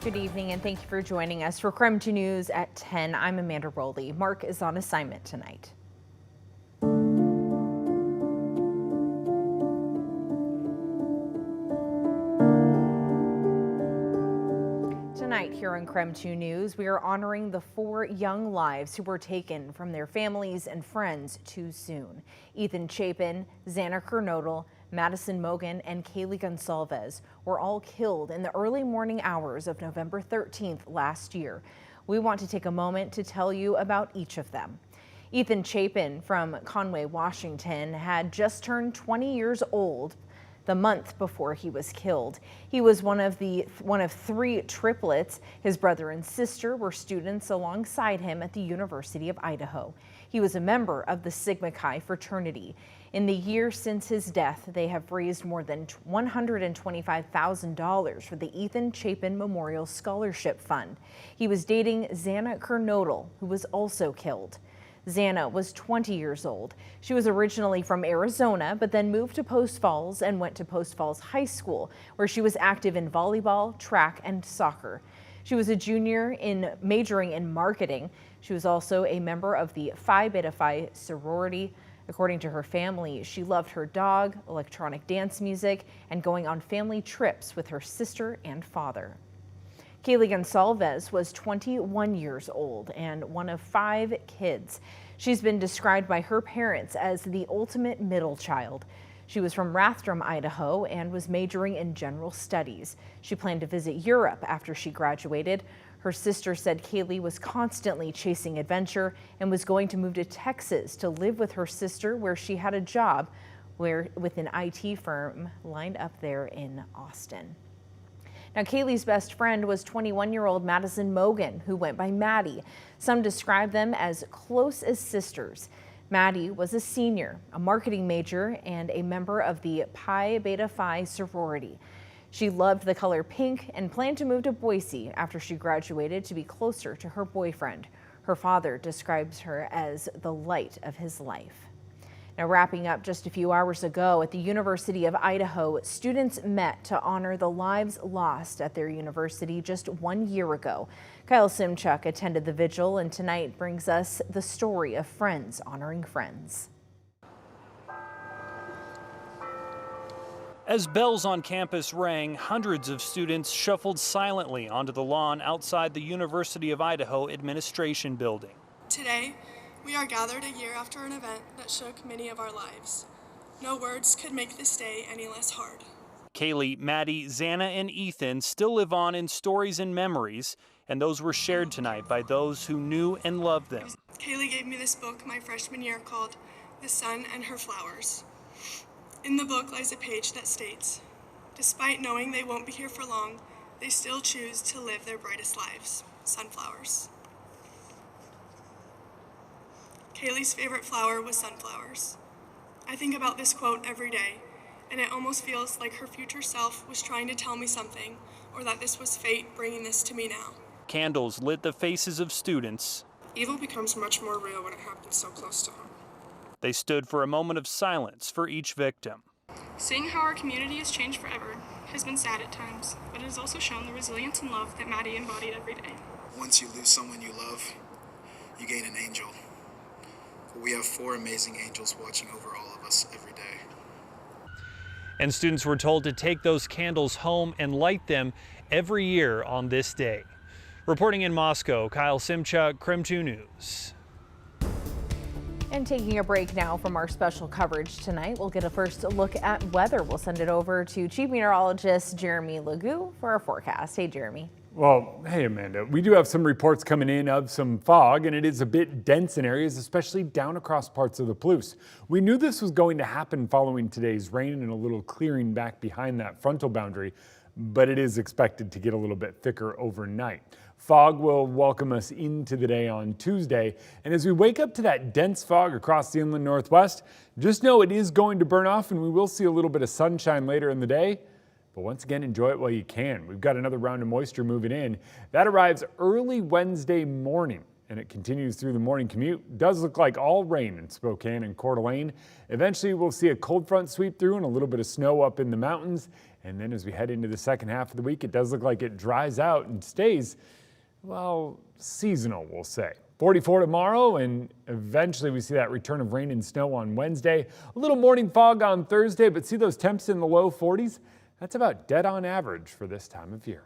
Good evening and thank you for joining us for KREM 2 News at 10. I'm Amanda Rowley. Mark is on assignment tonight. Tonight here on KREM 2 News, we are honoring the 4 young lives who were taken from their families and friends too soon. Ethan Chapin, Zanna Kodal, Madison Mogan, and Kayegonalves were all killed in the early morning hours of November 13th last year. We want to take a moment to tell you about each of them. Ethan Chapin from Conway, Washington, had just turned 20 years old the month before he was killed. He was one of 3 triplets. His brother and sister were students alongside him at the University of Idaho. He was a member of the Sigma Chi fraternity. In the year since his death, they have raised more than $125,000 for the Ethan Chapin Memorial Scholarship Fund. He was dating Zanna Kodal, who was also killed. Zanna was 20 years old. She was originally from Arizona, but then moved to Post Falls and went to Post Falls High School, where she was active in volleyball, track, and soccer. She was a junior majoring in marketing. She was also a member of the Phi Beta Phi sorority. According to her family, she loved her dog, electronic dance music, and going on family trips with her sister and father. Kayegonalves was 21 years old and one of 5 kids. She's been described by her parents as the ultimate middle child. She was from Rathdrum, Idaho, and was majoring in general studies. She planned to visit Europe after she graduated. Her sister said Kaylee was constantly chasing adventure and was going to move to Texas to live with her sister, where she had a job with an IT firm lined up there in Austin. Now, Kaylee's best friend was 21-year-old Madison Mogan, who went by Maddie. Some describe them as close as sisters. Maddie was a senior, a marketing major, and a member of the Pi Beta Phi sorority. She loved the color pink and planned to move to Boise after she graduated to be closer to her boyfriend. Her father describes her as the light of his life. Now, wrapping up just a few hours ago at the University of Idaho, students met to honor the lives lost at their university just 1 year ago. Kyle Simchuk attended the vigil, and tonight brings us the story of friends honoring friends. As bells on campus rang, hundreds of students shuffled silently onto the lawn outside the University of Idaho administration building. Today, we are gathered a year after an event that shook many of our lives. No words could make this day any less hard. Kaylee, Maddie, Zanna, and Ethan still live on in stories and memories, and those were shared tonight by those who knew and loved them. Kaylee gave me this book my freshman year called The Sun and Her Flowers. In the book lies a page that states, "Despite knowing they won't be here for long, they still choose to live their brightest lives. Sunflowers." Kaylee's favorite flower was sunflowers. I think about this quote every day, and it almost feels like her future self was trying to tell me something, or that this was fate bringing this to me now. Candles lit the faces of students. Evil becomes much more real when it happens so close to home. They stood for a moment of silence for each victim. Seeing how our community has changed forever has been sad at times, but it has also shown the resilience and love that Maddie embodied every day. Once you lose someone you love, you gain an angel. We have 4 amazing angels watching over all of us every day. And students were told to take those candles home and light them every year on this day. Reporting in Moscow, Kyle Simchuk, KREM 2 News. And taking a break now from our special coverage tonight, we'll get a first look at weather. We'll send it over to Chief Meteorologist Jeremy Legoo for our forecast. Hey, Jeremy. Well, hey, Amanda, we do have some reports coming in of some fog, and it is a bit dense in areas, especially down across parts of the Palouse. We knew this was going to happen following today's rain and a little clearing back behind that frontal boundary, but it is expected to get a little bit thicker overnight. Fog will welcome us into the day on Tuesday, and as we wake up to that dense fog across the inland northwest, just know it is going to burn off and we will see a little bit of sunshine later in the day. But once again, enjoy it while you can. We've got another round of moisture moving in. That arrives early Wednesday morning, and it continues through the morning commute. Does look like all rain in Spokane and Coeur d'Alene. Eventually, we'll see a cold front sweep through and a little bit of snow up in the mountains. And then as we head into the second half of the week, it does look like it dries out and stays, well, seasonal, we'll say. 44 tomorrow, and eventually we see that return of rain and snow on Wednesday. A little morning fog on Thursday, but see those temps in the low 40s? That's about dead on average for this time of year.